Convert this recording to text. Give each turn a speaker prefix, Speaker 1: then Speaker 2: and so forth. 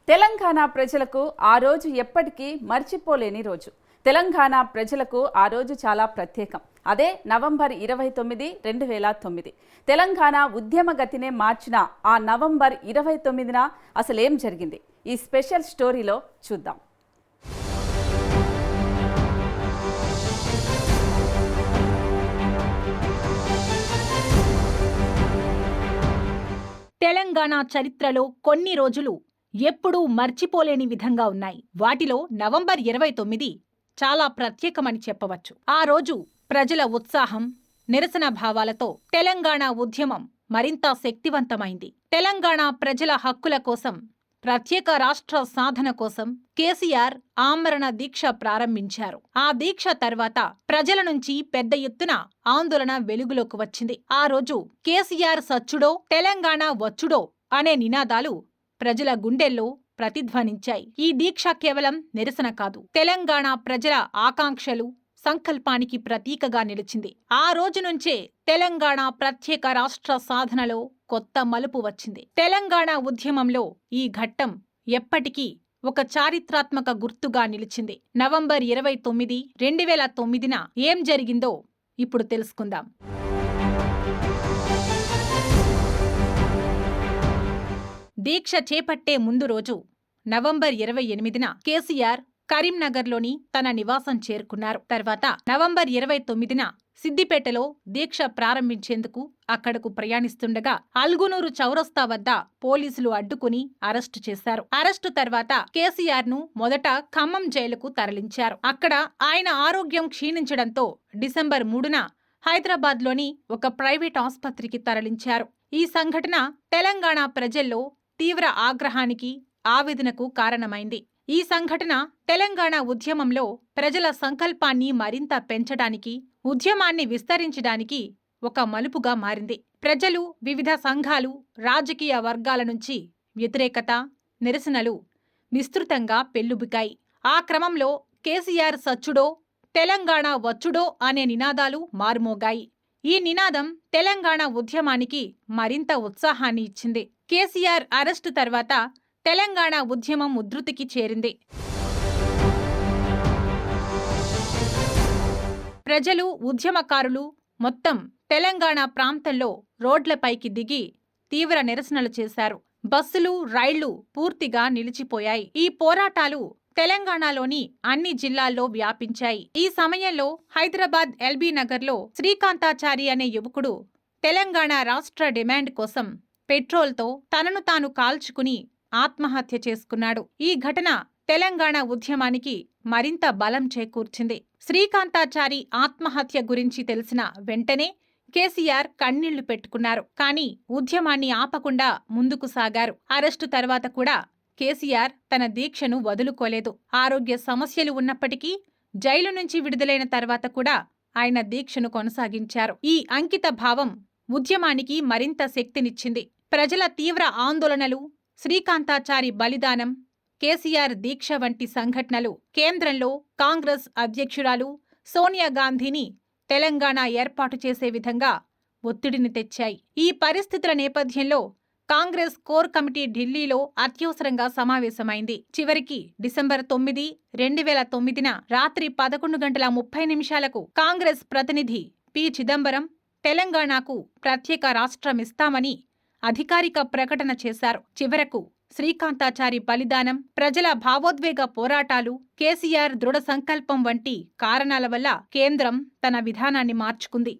Speaker 1: తెలంగాణ ప్రజలకు ఆ రోజు ఎప్పటికీ మర్చిపోలేని రోజు. తెలంగాణ ప్రజలకు ఆ రోజు చాలా ప్రత్యేకం. అదే నవంబర్ 29, 2009. తెలంగాణ ఉద్యమ గతినే మార్చిన ఆ నవంబర్ 29న అసలేం జరిగింది? ఈ స్పెషల్ స్టోరీలో చూద్దాం.
Speaker 2: తెలంగాణ చరిత్రలో కొన్ని రోజులు ఎప్పుడూ మర్చిపోలేని విధంగా ఉన్నాయి. వాటిలో నవంబర్ 29 చాలా ప్రత్యేకమని చెప్పవచ్చు. ఆ రోజు ప్రజల ఉత్సాహం, నిరసన భావాలతో తెలంగాణ ఉద్యమం మరింత శక్తివంతమైంది. తెలంగాణ ప్రజల హక్కుల కోసం, ప్రత్యేక రాష్ట్ర సాధన కోసం కేసీఆర్ ఆమరణ దీక్ష ప్రారంభించారు. ఆ దీక్ష తర్వాత ప్రజల నుంచి పెద్ద ఎత్తున ఆందోళన వెలుగులోకి వచ్చింది. ఆ రోజు కేసీఆర్ సచ్చుడో తెలంగాణ వచ్చుడో అనే నినాదాలు ప్రజల గుండెల్లో ప్రతిధ్వనించాయి. ఈ దీక్ష కేవలం నిరసన కాదు, తెలంగాణ ప్రజల ఆకాంక్షలు, సంకల్పానికి ప్రతీకగా నిలిచింది. ఆ రోజు నుంచే తెలంగాణ ప్రత్యేక రాష్ట్ర సాధనలో కొత్త మలుపు వచ్చింది. తెలంగాణ ఉద్యమంలో ఈ ఘట్టం ఎప్పటికీ ఒక చారిత్రాత్మక గుర్తుగా నిలిచింది. నవంబర్ 29, 2009న ఏం జరిగిందో ఇప్పుడు తెలుసుకుందాం. దీక్ష చేపట్టే ముందు రోజు నవంబర్ 28న కేసీఆర్ కరీంనగర్లోని తన నివాసం చేరుకున్నారు. తర్వాత నవంబర్ 29న సిద్దిపేటలో దీక్ష ప్రారంభించేందుకు అక్కడకు ప్రయాణిస్తుండగా అల్గునూరు చౌరస్తా వద్ద పోలీసులు అడ్డుకుని అరెస్టు చేశారు. అరెస్టు తర్వాత కేసీఆర్ ను మొదట ఖమ్మం జైలుకు తరలించారు. అక్కడ ఆయన ఆరోగ్యం క్షీణించడంతో డిసెంబర్ 3న హైదరాబాద్లోని ఒక ప్రైవేట్ ఆస్పత్రికి తరలించారు. ఈ సంఘటన తెలంగాణ ప్రజల్లో తీవ్ర ఆగ్రహానికి, ఆవేదనకు కారణమైంది. ఈ సంఘటన తెలంగాణ ఉద్యమంలో ప్రజల సంకల్పాన్ని మరింత పెంచడానికి, ఉద్యమాన్ని విస్తరించడానికి ఒక మలుపుగా మారింది. ప్రజలు, వివిధ సంఘాలు, రాజకీయ వర్గాల నుంచి వ్యతిరేకత, నిరసనలు విస్తృతంగా పెల్లుబికాయి. ఆ క్రమంలో కేసీఆర్ సచ్చుడో తెలంగాణ వచ్చుడో అనే నినాదాలు మారుమోగాయి. ఈ నినాదం తెలంగాణ ఉద్యమానికి మరింత ఉత్సాహాన్ని ఇచ్చింది. కేసీఆర్ అరెస్టు తర్వాత తెలంగాణ ఉద్యమం ఉధృతికి చేరింది. ప్రజలు, ఉద్యమకారులు మొత్తం తెలంగాణ ప్రాంతంలో రోడ్లపైకి దిగి తీవ్ర నిరసనలు చేశారు. బస్సులు, రైళ్లు పూర్తిగా నిలిచిపోయాయి. ఈ పోరాటాలు తెలంగాణలోని అన్ని జిల్లాల్లో వ్యాపించాయి. ఈ సమయంలో హైదరాబాద్ ఎల్బీ నగర్లో శ్రీకాంతాచారి అనే యువకుడు తెలంగాణ రాష్ట్ర డిమాండ్ కోసం పెట్రోల్తో తనను తాను కాల్చుకుని ఆత్మహత్య చేసుకున్నాడు. ఈ ఘటన తెలంగాణ ఉద్యమానికి మరింత బలం చేకూర్చింది. శ్రీకాంతాచారి ఆత్మహత్య గురించి తెలిసిన వెంటనే కేసీఆర్ కన్నీళ్లు పెట్టుకున్నారు. కానీ ఉద్యమాన్ని ఆపకుండా ముందుకు సాగారు. అరెస్టు తర్వాత కూడా కేసీఆర్ తన దీక్షను వదులుకోలేదు. ఆరోగ్య సమస్యలు ఉన్నప్పటికీ జైలు నుంచి విడుదలైన తర్వాత కూడా ఆయన దీక్షను కొనసాగించారు. ఈ అంకిత భావం ఉద్యమానికి మరింత శక్తినిచ్చింది. ప్రజల తీవ్ర ఆందోళనలు, శ్రీకాంతాచారి బలిదానం, కేసీఆర్ దీక్ష వంటి సంఘటనలు కేంద్రంలో కాంగ్రెస్ అధ్యక్షురాలు సోనియా గాంధీని తెలంగాణ ఏర్పాటు చేసే విధంగా ఒత్తిడిని తెచ్చాయి. ఈ పరిస్థితుల నేపథ్యంలో కాంగ్రెస్ కోర్ కమిటీ ఢిల్లీలో అత్యవసరంగా సమావేశమైంది. చివరికి డిసెంబర్ 9, 2009న రాత్రి 11:30 కాంగ్రెస్ ప్రతినిధి పి. చిదంబరం తెలంగాణకు ప్రత్యేక రాష్ట్రమిస్తామని అధికారిక ప్రకటన చేశారు. చివరకు శ్రీకాంతాచారి బలిదానం, ప్రజల భావోద్వేగ పోరాటాలు, కేసీఆర్ దృఢ సంకల్పం వంటి కారణాల వల్ల కేంద్రం తన విధానాన్ని మార్చుకుంది.